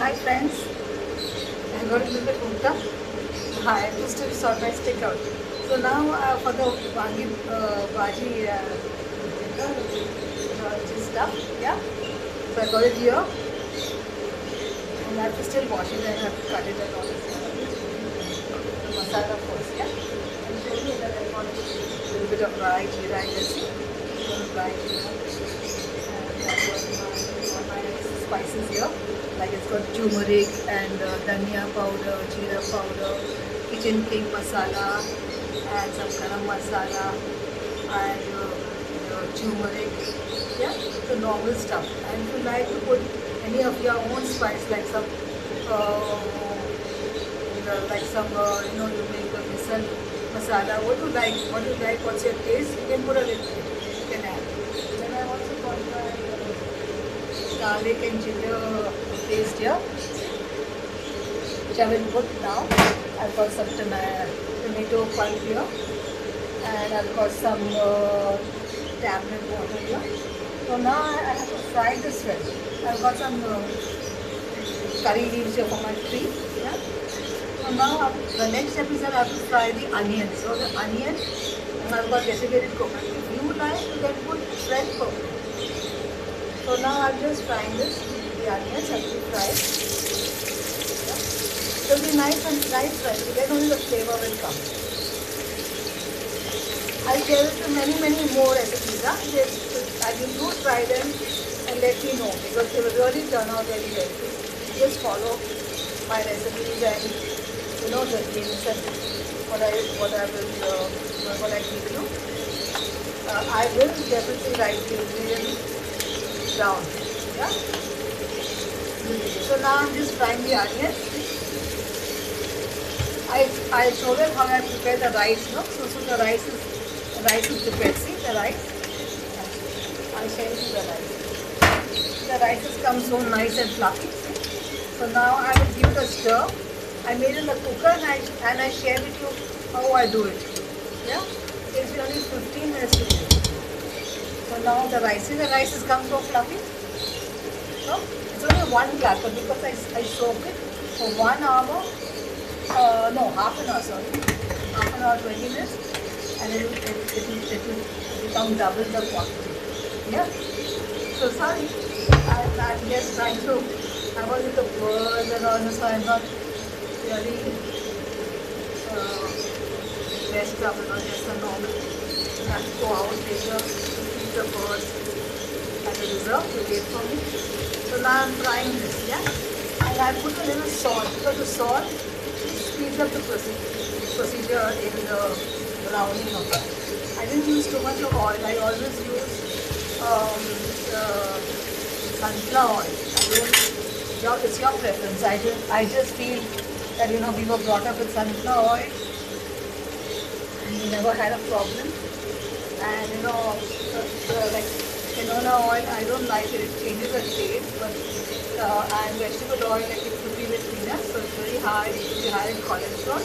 Hi friends, I'm going to do the kurta. Hi, just to sort my stick out. So now for the wangi bhaji stuff, yeah. So I got it here, and I have to still wash it and I have to cut it and all this. The masala first, yeah. And show you that I got a little bit of dry jeera in this. Dry jeera. And I've got my spices here. Like it's got turmeric and dhania powder, jeera powder, kitchen king masala, and some garam masala, and turmeric. Yeah, the normal stuff. And if you like to put any of your own spice, like some, you make a misal masala. What you like, what's your taste? You can put a little bit. You can add. Then I also got my garlic and ginger paste here, which I will put now. I've got some tomato pulp here, and I've got some tamarind water here. So now I have to fry this well. I've got some curry leaves here for my tree. Yeah. So now the next step is that I have to fry the onions. So the onion, and I've got desiccated coconut. If you like, you can put fresh coconut. So now I'm just frying this. The onions have to be fried. Yeah. It will be nice and nice fresh. Then only the flavor will come. I'll share with you many more recipes. I will do try them and let me know, because they will really turn out very well. Just follow my recipes and the hints and what I give you. I will definitely write the ingredients down. Yeah. So now I'm just frying the onions. I show them how I prepare the rice. No, so the rice is prepared. See the rice. I'll show you the rice. The rice has come so nice and fluffy. See? So now I will give it a stir. I made it in the cooker and I share with you how I do it. Yeah, it's only 15 minutes to do it. So now the rice has come so fluffy. So it's only 1 glass, but because I soak it for 1 hour, half an hour, sorry, half an hour, 20 minutes, and it will become double the quantity. Yeah. So sorry, I'm just trying to. I was with the birds and all, so I'm not really dressed up, just a normal. I have to go out later to feed the birds at the reserve to wait for me. So now I'm frying this, yeah? And I put a little salt, because the salt speeds up the procedure in the browning of it. I didn't use too much of oil. I always use sunflower oil. It's your preference. I just feel that we were brought up with sunflower oil and we never had a problem. And like canola oil, I don't like it. It changes the taste. But and vegetable oil, like it could be with peanuts, so it's very high. It's high in cholesterol.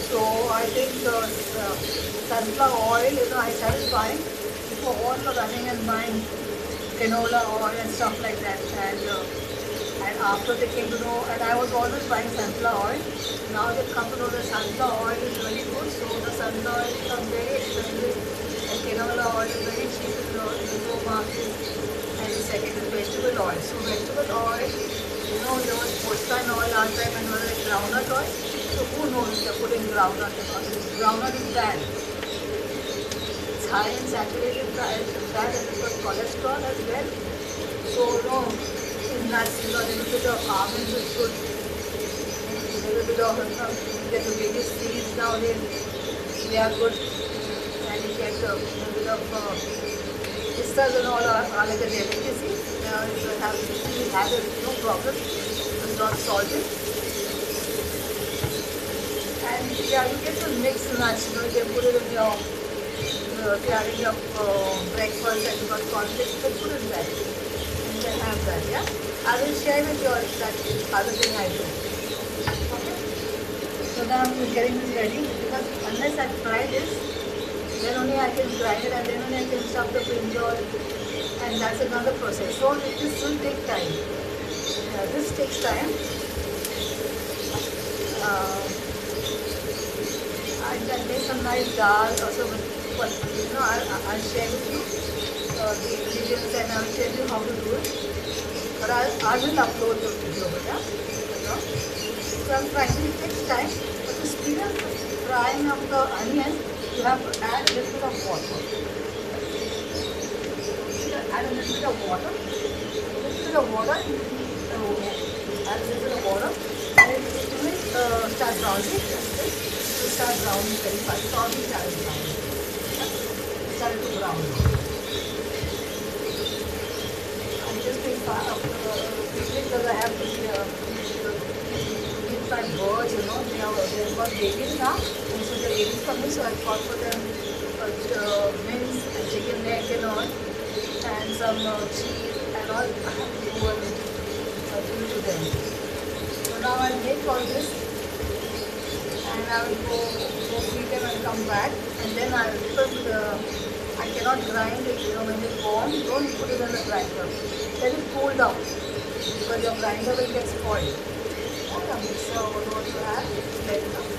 So I think sunflower oil, I started buying before all were running and buying canola oil and stuff like that. And after they came to know, and I was always buying sunflower oil. Now they've come to know that sunflower oil is really good. So the sunflower oil is very expensive, and canola oil is very cheap in the market. And the second is vegetable oil. So vegetable oil, there was Postan oil last time and there was groundnut oil. So who knows if you're putting groundnut or not? Groundnut is bad. It's high in saturated fat and it's got cholesterol as well. So in nuts, a little bit of almonds is good. A little bit of get the biggest seeds nowadays. They are good. And you get a little bit of pistas and all are like a delicacy. You have it, no problem. It's not salted. And yeah, you get to mix nuts. You can put it in your if you are having your breakfast and you got cornflakes, you can put it there. You can have that, yeah? I will share with you that other thing I do. Okay? So now I'm getting this ready, because unless I fry this, then only I can grind it and then only I can stuff the brinjal, and that's another process. So this will take time. This takes time. I can make some nice dal also with, but I'll share with you the ingredients and I'll tell you how to do it. But I will upload the video, yeah? So I'm trying, it takes time, but to speed up frying of the onion, you have to add a little bit of water. Add a little bit of water. A little bit of water. Add a little bit of water. And it will start browning. It will start browning very fast. It's already started browning. It started to brown. I'm just being because I have the deep-fried birds, they've got babies now, and so they're waiting for me, so I thought for them mince and chicken neck and all, and some cheese and all. I have to go and give it to them. So now I'll make all this, and I will go feed them and come back, and then because I cannot grind it, when it's warm, don't put it in the grinder. Let it cool down, because your grinder will get spoiled. And a mixer or what you have, let it out.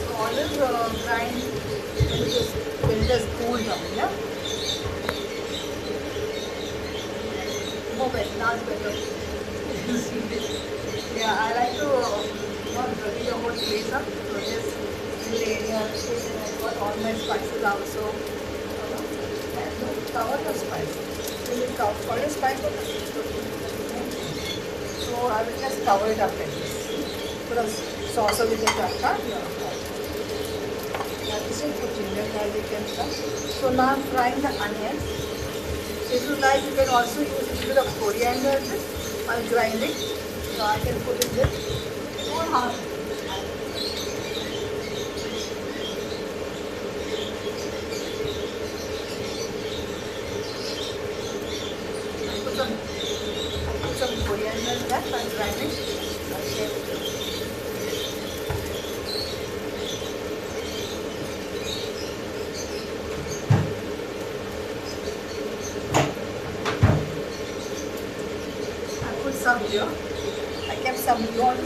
So always grind when it is cool down, yeah? Now it's better. Yeah, I like to not dirty the whole place up, so just little area, and I got all my spices out, so and cover the spices. Will it cover the spices? So I will just cover it up like this. Put a saucer with the tata. Now this is for ginger garlic and stuff. So now I'm frying the onions. If you like, you can also use a little bit of coriander in this while grinding. So I can put in this. Or half. Some coriander in that while grinding. Okay. I put some here. I kept some here.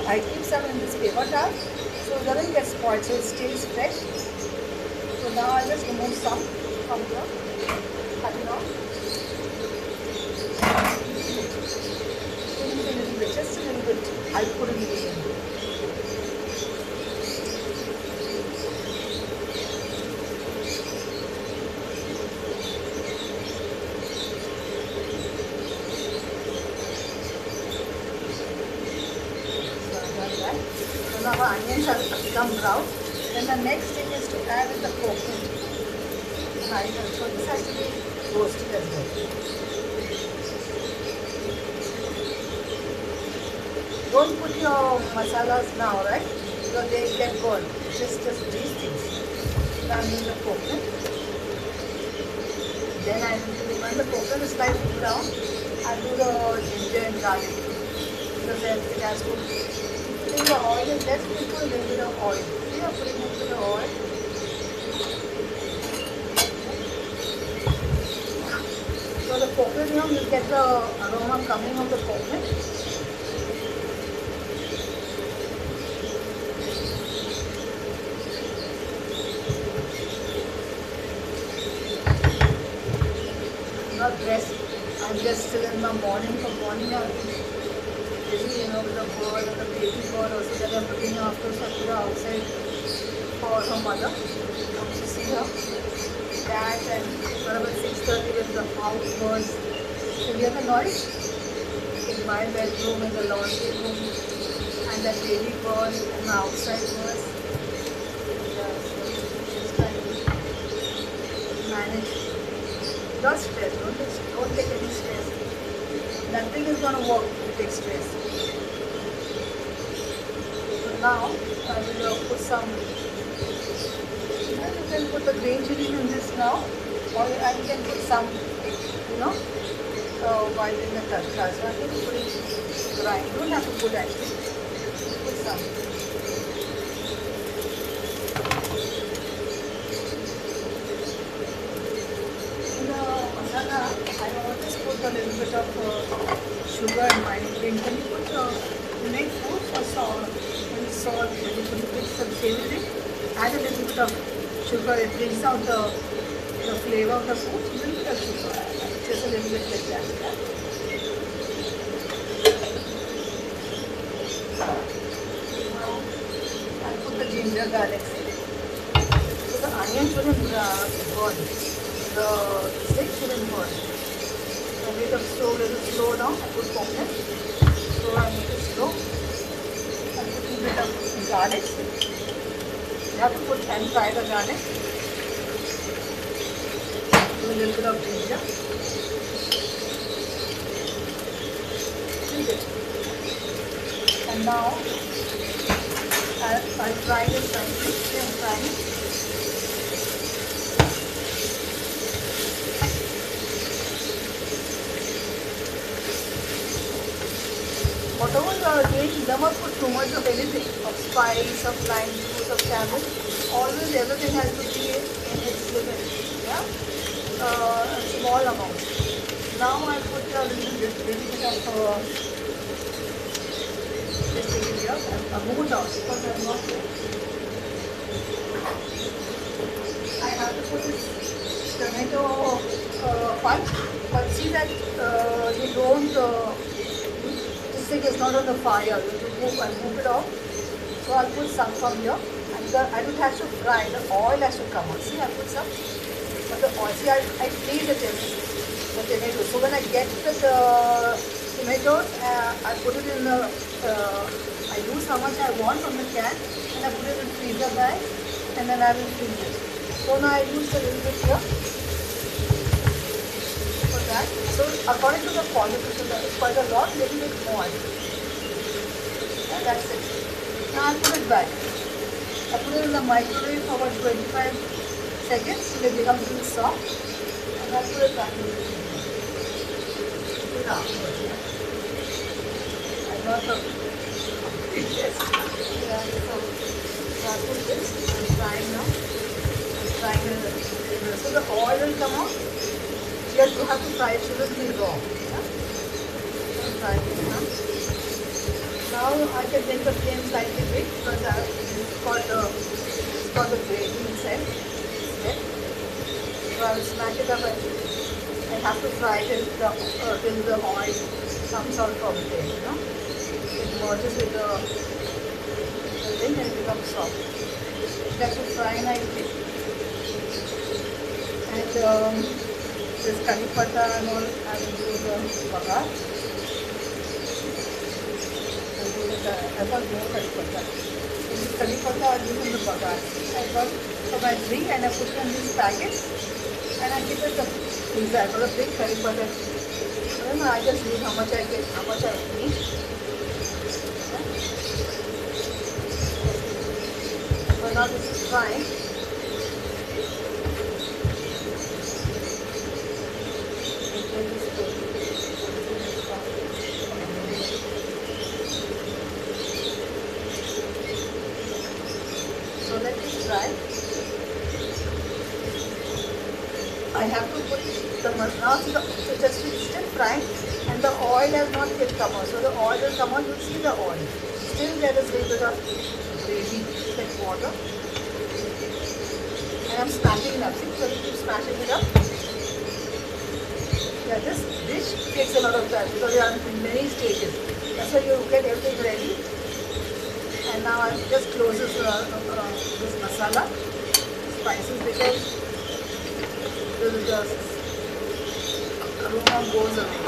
I keep some in this paper towel so it doesn't get spoiled, so it stays fresh. So now I'll just remove some from here. Cut it off. Just a little bit, I'll put it in. So I've done that. So now our onions have become brown. Then the next thing is to add the coconut. So this has to be roasted as well. Don't put your masalas now, right? Because they get burned. Just these things. Now I'm using the coconut. Then when the coconut is slightly brown, I'll do the ginger and garlic. Because then it has to. Putting the oil is less, we put a little bit of oil. We are putting a little bit of oil. So the coconut, you get the aroma coming of the coconut. Dressed. I'm just still in the morning. For morning, I'll be busy, with the bird and the baby bird also that I'm looking after Sakura outside for her mother. Come to see her. That and around 6:30 with the house birds. So you hear the noise? In my bedroom, in the laundry room, and the baby bird and the outside birds. Yeah, so just trying to manage. Not stress, don't take any stress. Nothing is going to work if you take stress. So now I will put some, you can put the green chili in this now, or I can put some, while in the tadka. So I can put it grind. You don't have to put actually. Put some. I always put a little bit of sugar in my drink. When you put you make food for salt, when salt, when you put some savory, add a little bit of sugar. It brings out the flavor of the food. A little bit of sugar, just a little bit like that. Now I'll put the ginger garlic. So the onion shouldn't burn. The stick shouldn't burn. So make it slow down. I put coconut. So I make it slow. I put a bit of garlic. You have to put and fry the garlic. Do a little bit of ginger. And now I'll fry this nicely. I'm frying. Whatever you are doing, never put too much of anything, of spice, of lime juice, of camel. Always everything has to be in its limit. Yeah? A small amount. Now I put a little bit of just take it here. I'll move it out because I'm not here. I have to put this tomato punch, but see that you don't. This thing is not on the fire. You have to move it off. So I'll put some from here. And I don't have to fry. The oil has to come out. See, I put some. But the oil, see, I freeze it in the tomato. So when I get the tomatoes, I put it in the. I use how much I want from the can, and I put it in freezer bag, and then I will freeze it. So now I use a little bit here. That. So according to the quality, so that is quite a lot, little bit more. And that's it. Now I'll put it back. I put it in the microwave for about 25 seconds till it becomes a little soft. And I'll put it back in the now. I got the yes. Yeah, so I'll put this. I'm frying now. I'm frying it. So the oil will come out. Yes, you have to fry it, shouldn't be raw. Yeah? Fry it now. I can make the flame slightly big because it's got the gravy inside. Okay. So I will smash it up and I have to fry it till the oil comes out from there. You know? It merges with the thing and it becomes soft. You have to fry nicely. And this curry patta and all, I will do the bagar. I got more curry patta. This curry patta I will do the bagar. I got for my drink and I put it in this packet and I keep it the freezer. I got a big curry patta. I just need how much I get, how much I need. So now this is frying. So let this dry. I have to put the now so just still frying and the oil has not yet come out. So the oil will come out, you see the oil. Still there is a little bit of gravy like water. And I'm smashing it up. See, so you keep smashing it up. Yeah, this dish takes a lot of time because you are in many stages. That's why you get everything ready. And now I'll just close this masala, spices, because the aroma goes away.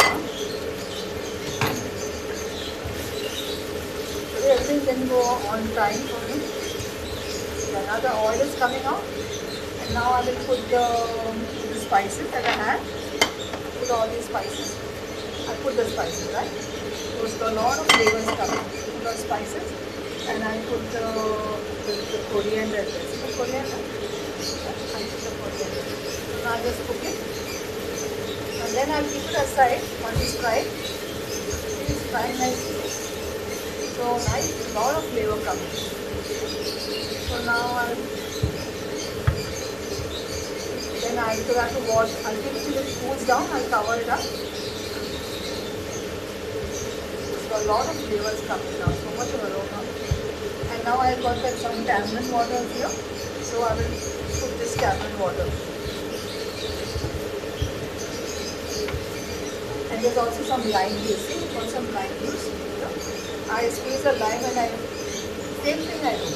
So everything can go on time for me. Yeah, now the oil is coming out. And now I will put the spices that I had. Put all these spices. I put the spices, right? So a lot of flavors coming. Put the spices. And I put the coriander. See the coriander? I put the coriander. So now I just cook it. And then I'll keep it aside once it's fried. It's fried nicely. So nice, a lot of flavor coming. So now then I still have to wash. I'll keep it till it cools down. I'll cover it up. a lot of flavors coming now, so much of aroma. And now I got that some tamarind water here, so I will put this tamarind water. And there's also some lime juice. See, got some lime juice. I squeeze a lime and same thing I do.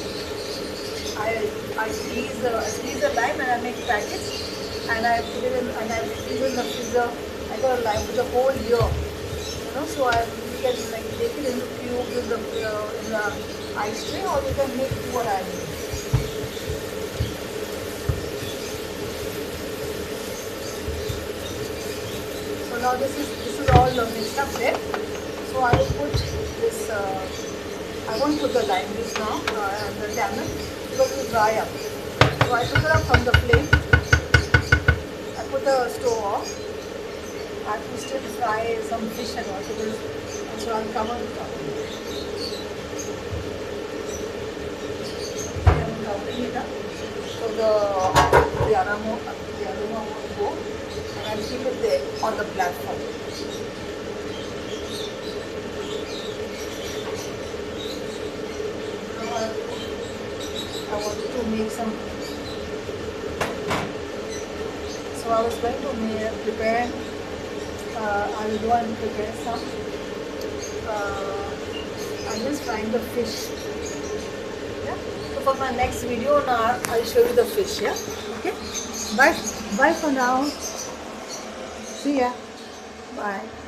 I squeeze a lime and I make packets and I put it in and I freeze it in the freezer. I got a lime for the whole year. So you can like take it into cubes in the ice tray, or you can make what I do. So now this is all mixed up there. So I will put this. I won't put the lime juice now and the tamarind because it will dry up. So I took it up from the flame. I put the stove off. I have to still fry some fish and all, so I'll cover it up. I'm covering it up so the aroma won't go, and I'll keep it there on the platform. Now I wanted to make some. So I was going to prepare. I will go and prepare some. I'm just frying the fish. Yeah. So for my next video now, I'll show you the fish. Yeah. Okay. Bye. Bye for now. See ya. Bye.